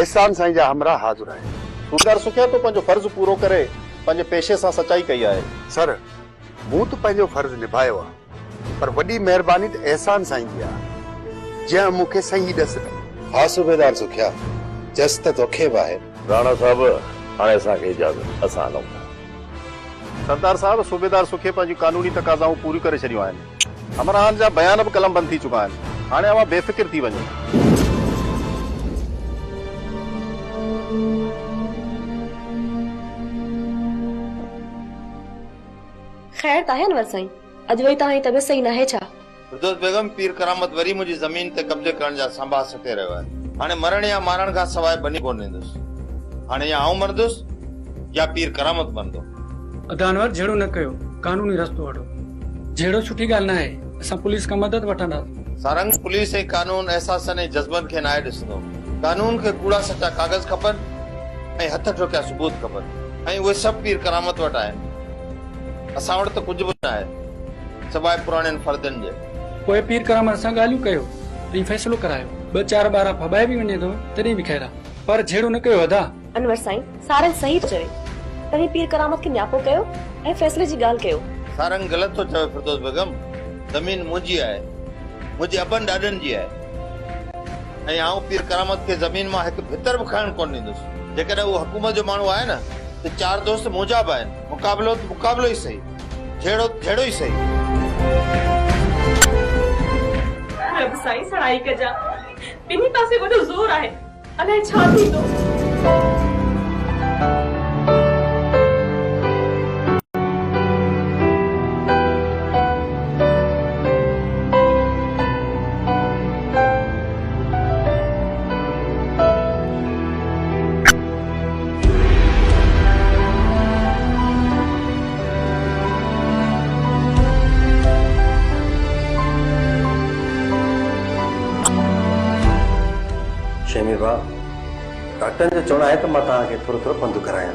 एहसान साईं जा हमरा हाज़िर है। सूबेदार सुखिया तो पंहिंजो फर्ज पूरो करे पंहिंजे पेशे सां सच्चाई कई आहे। सर मूं तो पंहिंजो फर्ज निभायो आहे, पर वॾी महिरबानी त एहसान साईं जी आहे जंहिं मूंखे सही ॾस ॾिनी। हाँ सूबेदार सुखिया, जस त तोखे बि आहे। राणा साहब हाणे असांखे इजाज़त, असां हलूं। सरदार साहब, सूबेदार सुखे पंहिंजी कानूनी तक़ाज़ाऊं पूरी करे छॾियूं आहिनि। हमराहनि जा बयान बि कलमबंद थी चुका आहिनि। हाणे अवां बेफ़िक्र थी वञो। खैर ताहे अनवर साईं, अॼु वरी तव्हांजी तबियत सही नाहे छा? फिरदौस बेगम, पीर करामत वरी मुंहिंजी ज़मीन ते कब्ज़े करण जा संभा सटे रहियो आहे। हाणे मरण या मारण खां सवाइ बनी कोन ईंदुसि। हाणे या आऊं मरंदुसि या पीर करामत मरंदो। अदानवर जहिड़ो न कयो, कानूनी रस्तो वठो। जहिड़ो सुठी ॻाल्हि न आहे, असां पुलिस खां मदद वठंदासीं। सारंग, पुलिस ऐं कानून एहसासनि ऐं जज़्बनि खे नाहे ॾिसंदो। कानून खे कूड़ा सचा कागज़ खपनि ऐं हथ ठोकिया सबूत खपनि, ऐं उहे सभु पीर करामत वटि आहिनि। असां वटि त कुझु बि न आहे सवाइ पुराणनि फर्दनि जे। पोइ पीर करामत सां ॻाल्हियूं कयो ऐं फ़ैसिलो करायो। 2-4 ॿार फबाए बि वञे थो तॾहिं बि ख़ैर आहे, पर जहिड़ो न कयो अदा। अनवर साईं, सारंग सही थो चवे। तव्हीं पीर करामत खे न्यापो कयो ऐं फ़ैसिले जी ॻाल्हि कयो। सारंग ग़लति थो चवे फिरदौस बेगम। ज़मीन मुंहिंजी आहे, मुंहिंजे अबनि ॾाॾनि जी आहे, ऐं आऊं पीर करामत खे ज़मीन मां हिकु भितर बि खणणु कोन ॾींदुसि। जेकॾहिं उहो हुकूमत जो माण्हू आहे न त 4 दोस्त मुंहिंजा बि आहिनि। मुक़ाबिलो त मुक़ाबिलो ई सही, जहिड़ो ई सही। रब साईं सड़ाई कजा, ॿिन्ही पासे वॾो ज़ोर आहे, अलाए छा थींदो। शेमीर भाउ, डॉक्टरनि जो चवणु आहे त मां तव्हांखे थोरो थोरो पंधु करायां।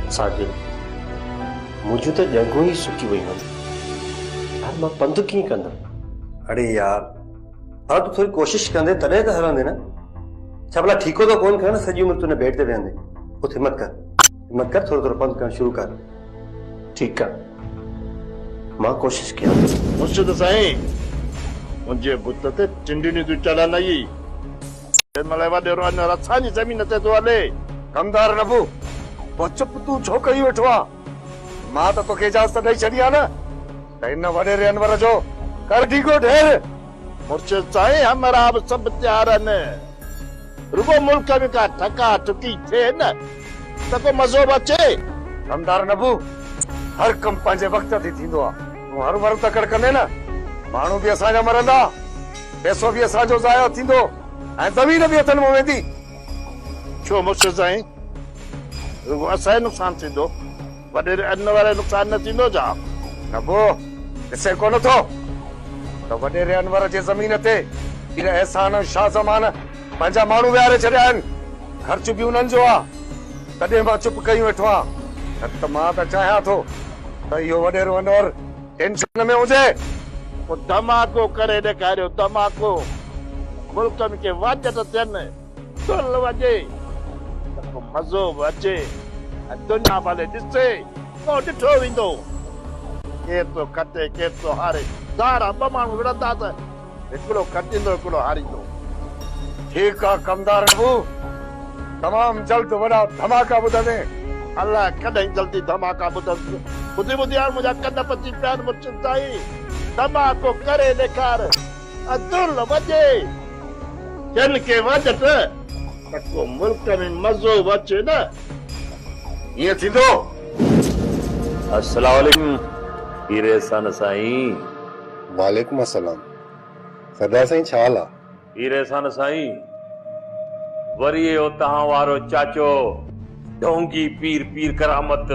साजिद, मुंहिंजूं त ॼंघूं ई सुकी वयूं आहिनि। यार मां पंधु कीअं कंदुमि? अड़े यार, हा तूं थोरी कोशिशि कंदे तॾहिं त हलंदे न। छा भला ठीको त कोन कर न सॼी उमिरि तुंहिंजे बेड ते वेहंदे। उथ, हिमत कर, थोरो थोरो पंधु करणु शुरू कर। ठीकु आहे, मां कोशिशि कयां। मुर्शिद साईं, मुंहिंजे बुत ते टिंडियूं तूं चढ़नि ई वॾेरो अञा असांजी ज़मीन ते थो हले। कमदार नबू, पोइ चुप तूं छो कई वेठो आहे? मां त तोखे इजाज़त ॾेई छॾी आहे न त हिन वॾेरे अनवर जो कर ढीको ढेर। मुर्शिद साईं, हमरा बि सभु तयार आहिनि। रुगो मुल्क में का ठका ठुकी थिए न त को मज़ो बि अचे। कमदार नबू, हर कम पंहिंजे वक़्त ते थींदो आहे। तूं हर भर तकड़ कंदे न, माण्हू बि असांजा मरंदा, पैसो बि असांजो ज़ायो थींदो ऐं ज़मीन बि हथनि में वेंदी। छो मुर्शिद साईं, रुगो असांजो नुक़सानु थींदो, वॾेरे अनवर जो नुक़सानु न थींदो छा? नबो, ॾिसे कोन थो त वॾेरे अनवर जे ज़मीन ते पीर एहसान शाह ज़मान पंहिंजा माण्हू विहारे छॾिया आहिनि। ख़र्च बि उन्हनि जो आहे, तॾहिं मां चुप कई वेठो आहियां। त मां त चाहियां थो त इहो वॾेरो अनवर टेंशन में हुजे। पोइ धमाको करे ॾेखारियो, धमाको। मुल्कनि खे वाजत थियनि, तुल वॼे, त को मज़ो बि अचे ऐं दुनिया भले ॾिसे, को ॾिठो वेंदो। केरु थो खटे, केरु थो हारे। ज़ारा 2 माण्हू विढ़ंदा त हिकिड़ो खटींदो, हिकिड़ो हारींदो। ठीकु आहे कमदार नबू, तमामु जल्द वॾा धमाका ॿुधंदे। अलाह कॾहिं जल्दी धमाका ॿुधंदो। ॿुधी ॿुधी हाणे मुंहिंजा कन पची पिया आहिनि। मुर्शिद साईं, धमाको करे ॾेखार, अदुल वॼे, जन खे वॼत त को मुल्क में मज़ो बि अचे न। ईअं थींदो? अस्सलाम वालेकुम पीर एहसान साईं। वालेकुम अस्सलाम। सरदार साईं, छा हाल आहे? पीर एहसान साईं, वरी इहो तव्हां वारो चाचो ढोंगी पीर करामत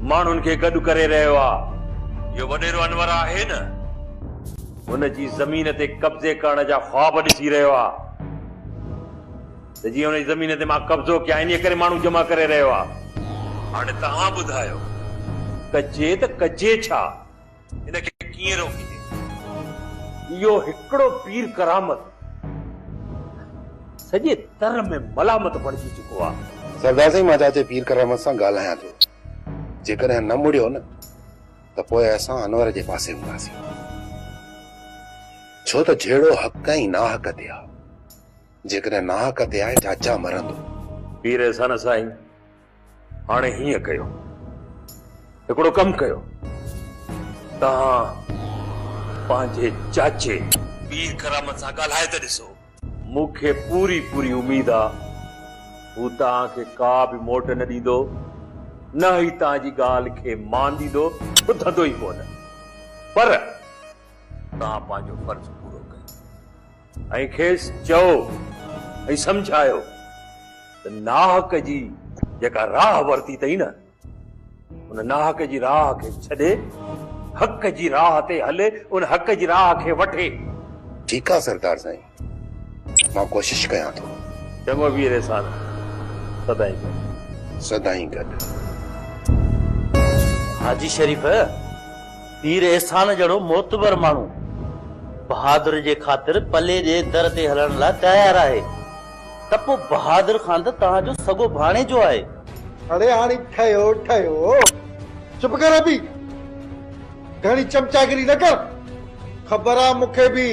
माण्हुनि खे गॾु करे रहियो आहे। इहो वॾेरो अनवर आहे न, हुनजी ज़मीन ते कब्ज़े करण जा ख्वाब ॾिसी रहियो आहे त जीअं हुनजी ज़मीन ते मां कब्ज़ो कयां, इन करे माण्हू जमा करे रहियो आहे। हाणे तव्हां ॿुधायो, कजे त कजे छा? हिनखे कीअं रोकिजे? इहो हिकिड़ो पीर करामत सॼे तर में मलामत पड़जी चुको आहे। सरदार साईं मां चाचे पीर करामत सां ॻाल्हायां थो, जेकॾहिं न मुड़ियो न त पोइ असां अनवर जे पासे हूंदासीं, छो त जहिड़ो हक़ ऐं नाहक ते आहे, जेकॾहिं नाहक ते आहे चाचा मरंदो। पीर एहसान साईं हाणे हीअं कयो, हिकिड़ो कमु कयो, तव्हां पंहिंजे चाचे पीर करामत सां ॻाल्हाए त ॾिसो। मूंखे पूरी पूरी उम्मीद आहे हू तव्हांखे का बि मोट न ॾींदो, न ई तव्हांजी ॻाल्हि खे मान ॾींदो, ॿुधंदो ई कोन। पर तव्हां पंहिंजो फर्ज़ पूरो कयो ऐं खेसि चओ ऐं सम्झायो त नाहक जी जेका राह वरिती अथई न, उन नाहक जी राह खे छॾे हक़ जी राह ते हले, उन हक़ जी राह खे वठे। ठीकु आहे सरदार साईं, मां कोशिश कयां थो। चङो वीर एहसान, सदाईं सदाईं गॾु। हाजी शरीफ पीर एहसान जहिड़ो मोतबर माण्हू बहादुर जे ख़ातिर पले जे दर ते हलण लाइ तयार आहे, त पोइ बहादुर खान त तव्हांजो सॻो भाणे जो आहे। अरे हाणे ठहियो ठहियो, चुप कर अभी, घणी चमचागिरी न कर। ख़बर आहे मूंखे बि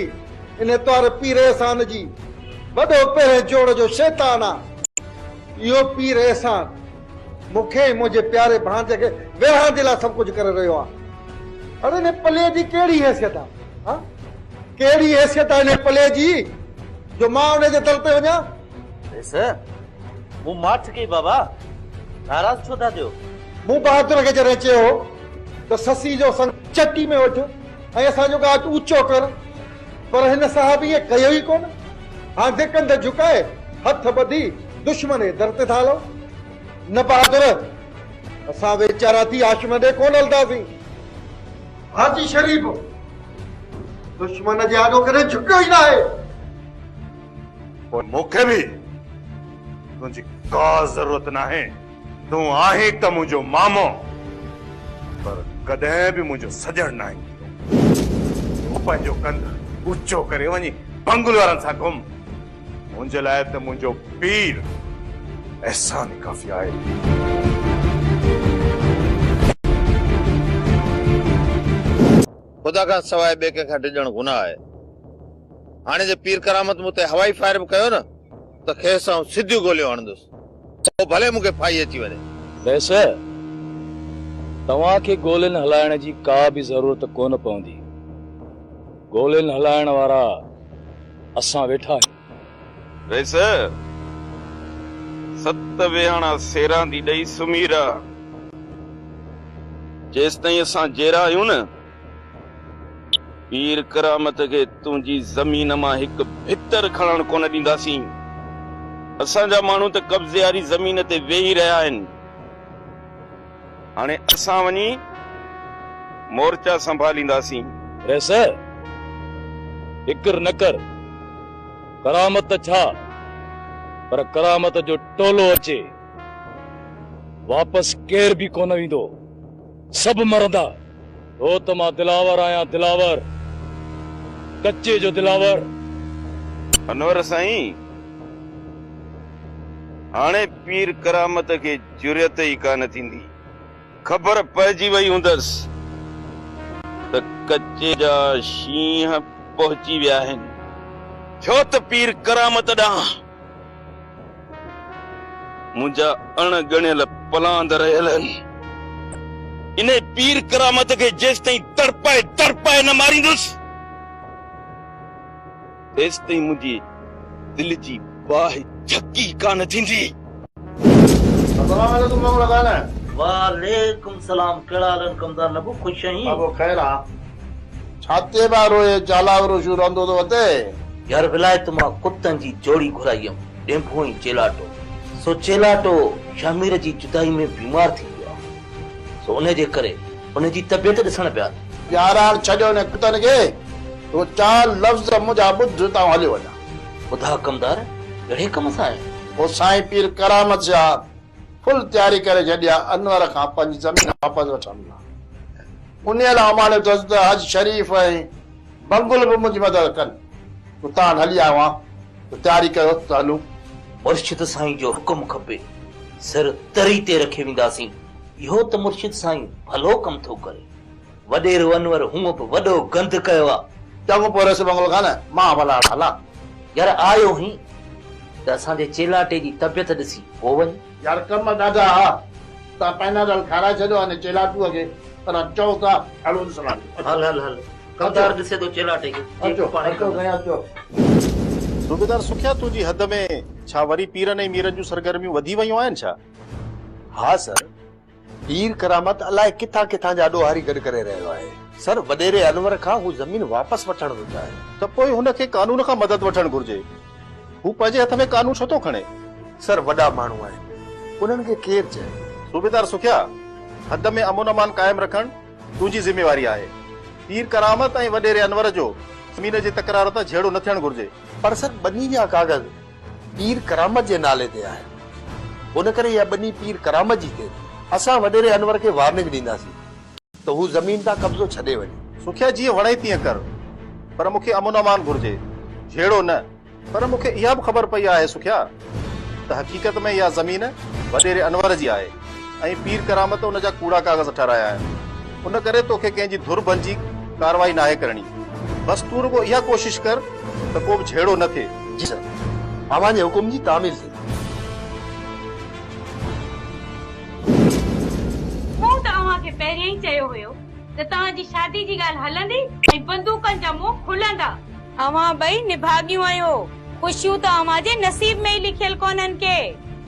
इन तौर पीर एहसान जी वॾो पहिरें जोड़ जो शैतान आहे। इहो पीर एहसान मूंखे मुंहिंजे प्यारे भांजे खे विरहां जे लाइ सभु कुझु करे रहियो आहे। अरे इन पले जी कहिड़ी हैसियत आहे, कहिड़ी हैसियत आहे इन पले जी जो मां उन जे दर ते वञा? मूं माठ कई बाबा, नाराज़ छो था थियो? मूं बहादुर खे जॾहिं चयो त ससी जो संग चटी में वठ ऐं असांजो गाट ऊचो कर, पर हिन साहब इहे कयो ई कोन। हाणे कंध झुकाए हथ ॿधी दुश्मन जे दर ते था हलो। न बहादुर, असां वेचारा थी आशम ॾे कोन हलंदासीं। हाजी शरीफ दुश्मन जे आॾो कॾहिं झुकियो ई न आहे। और मूंखे बि तुंहिंजी का ज़रूरत न आहे। तूं आहीं त मुंहिंजो मामो, पर कॾहिं बि मुंहिंजो सजण न आहे। तूं पंहिंजो कंध ऊचो करे वञी बंगुल वारनि सां घुम। मुंहिंजे लाइ त मुंहिंजो पीर एहसान ई काफ़ी आहे। ख़ुदा खां सवाइ ॿिए कंहिंखां डिॼणु गुनाह आहे। हाणे जे पीर करामत मूं ते हवाई फायर बि कयो न त खेसि आऊं सिधियूं गोलियूं हणंदुसि, पोइ भले मूंखे फाई अची वञे। वैसे तव्हांखे गोलियुनि हलाइण जी का बि ज़रूरत कोन पवंदी। गोलियुनि हलाइण वारा असां वेठा आहियूं। वैसे सत वेहाणा सेरां दी ॾेई सुमीरा, जेसि ताईं असां जहिड़ा आहियूं न, पीर करामत खे तुंहिंजी ज़मीन मां हिकु भितर खणण कोन ॾींदासीं। असांजा माण्हू त कब्ज़े वारी ज़मीन ते वेही रहिया आहिनि। हाणे असां वञी मोर्चा संभालींदासीं। वैसे फिक्र न कर, करामत छा, पर करामत जो टोलो अचे वापस केर बि कोन ईंदो, सभु मरंदा। हो त मां दिलावर आहियां, दिलावर, कच्चे जो दिलावर। अनवर साईं, हाणे पीर करामत खे जुरियत ई कान थींदी। ख़बर पइजी वई हूंदसि त कच्चे जा शींहं पहुची विया आहिनि, छो त पीर करामत ॾांहुं मुंहिंजा अणगणियल पलांद रहियल आहिनि। इन पीर करामत खे जेसि ताईं तड़पाए तड़पाए न मारींदुसि, तेसि ताईं मुंहिंजी दिल जी बाहि झकी कान थींदी। वालेकुम सलाम। कहिड़ा हाल कमदार नबू? ख़ुशि आहीं? बाबो ख़ैर आहे। छाते बारो ये जालावरो शू रहंदो तो वते यार विलायत मां कुत्तनि जी जोड़ी घुराई हुयमि, डेंभो ऐं चेलाटो। सो चेलाटो शमीर जी जुदाई में बीमार थी वियो आहे, सो उन जे करे उन जी तबियत ॾिसण पिया। यार छॾियो न कुत्तनि खे, तो चार लफ़्ज़ मुंहिंजा ॿुध तां हलियो वञा। ॿुधा कमदार, कहिड़े कम सां आहे? पोइ साईं पीर करामत जा फुल तयारी करे छॾिया अनवर खां पंहिंजी ज़मीन वापसि वठण लाइ। उन लाइ माने त हज शरीफ़ ऐं बंगुल बि मुंहिंजी मदद कनि। तव्हां हली आयो आहे, तयारी कयो त हलूं। मुर्शिद साईं जो हुकुम खपे सिर तरी ते रखे वेंदासीं। इहो त मुर्शिद साईं भलो कम थो करे। वॾेरो अनवर हूअं बि वॾो गंद कयो आहे। चङो पोइ रस बंगलो खान मां भला हला। यार आयो ही त असांजे चेलाटे जी तबियत ॾिसी पोइ वञ। यार कम ॾाढा हा। तव्हां पैनाडॉल खाराए छॾियो अने चेलाटूअ खे पर चओ था हलो ॾिसणा। हल हल हल कमदार ॾिसे थो चेलाटे खे। अचो अचो गया अचो। सूबेदार सुखिया तुंहिंजी हद में छा वरी पीरनि ऐं मीरनि जूं सरगर्मियूं वधी वयूं आहिनि छा? हाँ सर, पीर करामत अलाए किथां किथां जा ॾोहारी गॾु करे रहियो आहे। सर वॾेरे अनवर खां हू ज़मीन वापसि वठण थो चाहे। त पोइ हुनखे कानून खां मदद वठणु घुर्जे। हू पंहिंजे हथ में कानून छो थो खणे? सर वॾा माण्हू आहिनि, उन्हनि खे केरु चए। सूबेदार सुखिया, हद में अमन अमान कायम रखणु तुंहिंजी ज़िम्मेवारी आहे। पीर करामत ऐं वॾेरे अनवर जो ज़मीन जे तकरार तां झेड़ो न थियणु घुर्जे। पर सर बनी जा कागज़ पीर करामत जे नाले ते आहे, उन करे इहा बनी पीर करामत जी थिए। असां वॾेरे अनवर खे वार्निंग ॾींदासीं त हू ज़मीन तां कब्ज़ो छॾे वञे। सुखिया जीअं वणे तीअं कर, पर मूंखे अमन अमान घुर्जे, झेड़ो न। पर मूंखे इहा बि ख़बर पई आहे सुखिया त हक़ीक़त में इहा ज़मीन वॾेरे अनवर जी आहे ऐं पीर करामत उन जा कूड़ा कागज़ ठाराया आहिनि। उन करे तोखे कंहिंजी धुर भंजी कार्रवाई नाहे करणी। बस तूं रुगो इहा कोशिश कर त को बि झेड़ो न थिए। जी सर, मामा जे हुकुम जी तामील थी। मूं त अव्हांखे पहिरियों ई चयो हुयो त तव्हांजी शादी जी ॻाल्हि हलंदी ऐं बंदूकनि जा मुंह खुलंदा। अव्हां ॿई निभागियूं आहियो। ख़ुशियूं त अव्हांजे नसीब में ई लिखियल कोन्हनि के।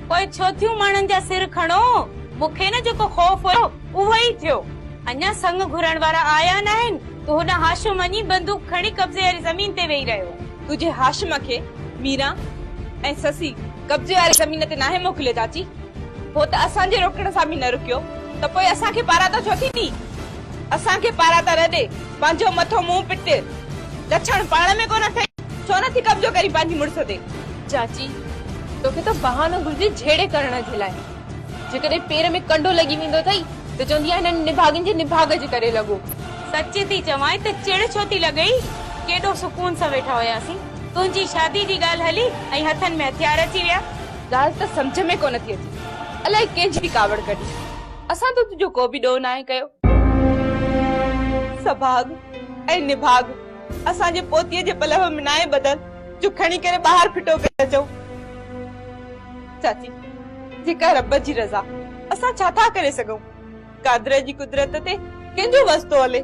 पोइ छो थियूं माण्हुनि जा सिर खणो? मूंखे न जेको ख़ौफ़ हुयो उहो ई थियो। अञा संग घुरण वारा आया न आहिनि त हुन हाशिम वञी बंदूक खणी कब्ज़े वारी ज़मीन ते वेही रहियो। तुझे हाशिम खे मीरा ऐं ससी कब्ज़े वारी ज़मीन ते नाहे मोकिलियो चाची। हो त असांजे रोकण सां बि न रुकियो त पोइ असांखे पारा त छो थींदी? असांखे पारा त रॾे पंहिंजो मथो मुंहुं पिट लछण पाण में कोन अथई। छो नथी कब्ज़ो करी पंहिंजी मुड़ुस ते? चाची तोखे त बहानो घुर्जे झेड़े करण जे लाइ। जेकॾहिं पेर में कंडो लॻी वेंदो अथई त चवंदी आहे हिननि निभागनि जे निभाग जे करे लॻो। सच थी चवां त चिड़ छो थी लॻई? केॾो सुकून सां वेठा हुयासीं। तुंहिंजी शादी जी ॻाल्हि हली ऐं हथनि में हथियार अची विया। ॻाल्हि त सम्झ में कोन थी अचे। अलाए कंहिंजी बि कावड़ कढी। असां त तुंहिंजो को बि ॾोह नाहे कयो। सभाग ऐं निभाग असांजे पोतीअ जे पलव में नाहे बदल जो खणी करे ॿाहिरि फिटो करे अचो। चाची जेका रब जी रज़ा, असां छा था करे सघूं? कादर जी कुदरत ते कंहिंजो वस्तो हले।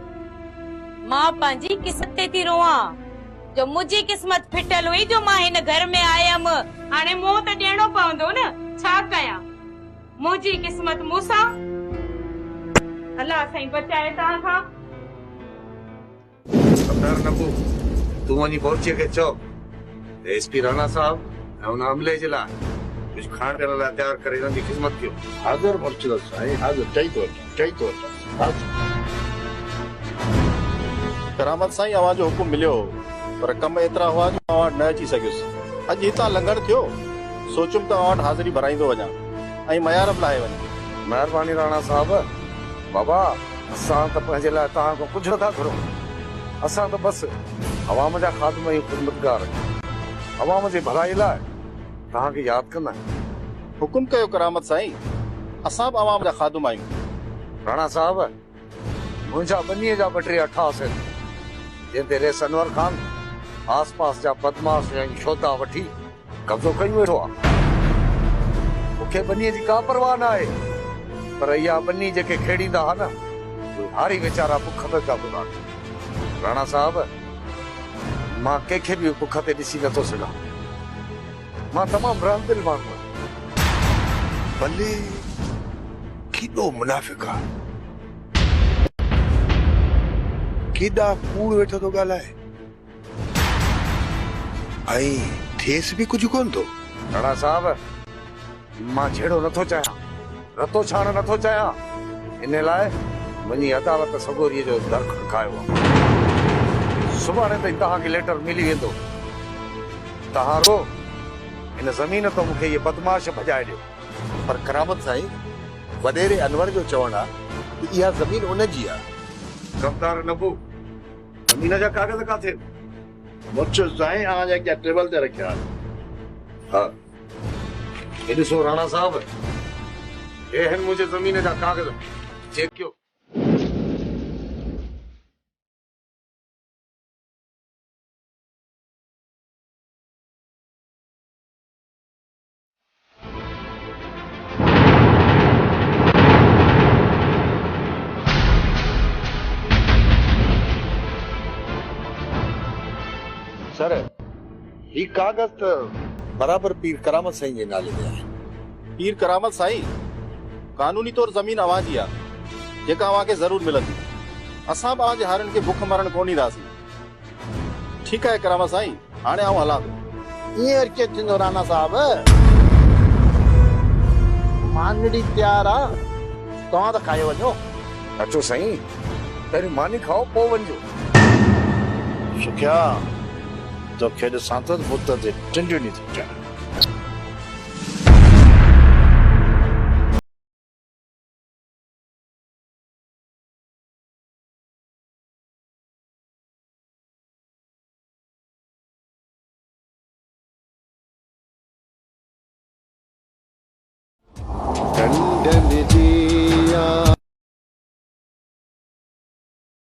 मां पंहिंजी क़िस्मत ते थी रोवां जो मुंहिंजी क़िस्मत फिटल हुई जो मां हिन घर में आयमि। हाणे मुंहुं त ॾियणो पवंदो न, छा कयां? मुंहिंजी क़िस्मत मूंसां। अलाह साईं बचाए तव्हां खां। कमदार नबू, तूं वञी पहुची खे चओ एसपी राणा साहब ऐं हुन हमले जे लाइ कुझु खाइण पीअण लाइ तयारु करे हिननि जी ख़िदमत कयो। हाज़िर मुर्शिद साईं, हाज़िर। चई थो करामत साईं अव्हां जो हुकुम मिलियो पर कम एतिरा हुआ जो मां वटि न अची सघियुसि। अॼु हितां लंघण थियो सोचुमि त अव्हां वटि हाज़िरी भराईंदो वञा ऐं मयार बि लाहे वञा। महिरबानी राणा साहब। बाबा असां त पंहिंजे लाइ तव्हां खां कुझु नथा घुरूं। असां त बसि अवाम जा ख़ादम ऐं ख़िदमतगार आहियूं। अवाम जे भलाई लाइ तव्हांखे यादि कंदा आहियूं। हुकुम कयो करामत साईं, असां बि अवाम जा ख़ादम आहियूं। राणा साहब, मुंहिंजा बनीअ जा 2 टे अठास आहिनि जिन ते रेस अनवर खान आस पास जा बदमाश ऐं शोधा वठी कब्ज़ो कई वेठो आहे। मूंखे बनीअ जी का परवाह न आहे, पर इहा बनी जेके खेड़ींदा हुआ न उहे हारी वीचारा बुख ते था गुज़ारनि। राणा साहब, मां कंहिंखे बि बुख ते ॾिसी नथो सघां। मां तमामु रहमदिल माण्हू आहियां। भले केॾो मुनाफ़िक़ आहे, केॾा कूड़ वेठो थो ॻाल्हाए ऐं ठेस बि कुझु कोन थो। राणा साहब, मां झेड़ो नथो चाहियां, रतो छाण नथो चाहियां। इन लाइ वञी अदालत सगोरीअ जो दर खड़कायो आहे। सुभाणे ताईं तव्हांखे लेटर मिली वेंदो। तव्हां रो हिन ज़मीन तो मूंखे इहे बदमाश भॼाए ॾियो। पर करामत साईं, वॾेरे अनवर जो चवणु आहे त इहा ज़मीन उनजी आहे। कमदार नबू, ज़मीन जा कागज़ काथे? मुर्शिद साईं अव्हां जा टेबल ते रखिया। हा, ये ॾिसो राणा साहब, ये हिन मुंहिंजे ज़मीन जा कागज़, चेक कयो। सर ही कागज़ त बराबर पीर करामत साईं जे नाले ते आहे। पीर करामत साईं, कानूनी तौर जमीन अवां जी आहे, जेका अवां खे ज़रूर मिलंदी। असां बि अवां जे हारनि खे बुख मरण कोन ॾींदासीं। ठीकु आहे करामत साईं, हाणे आऊं हलां थो। ईअं कीअं थींदो राणा साहब? मानड़ी तयार आहे, तव्हां त खाई वञो। अचो साईं, पहिरीं मानी खाओ पोइ वञिजो। सुखिया तोखे ॾिसां त बुत ते टिंडियूं थी चढ़नि। टंडन जी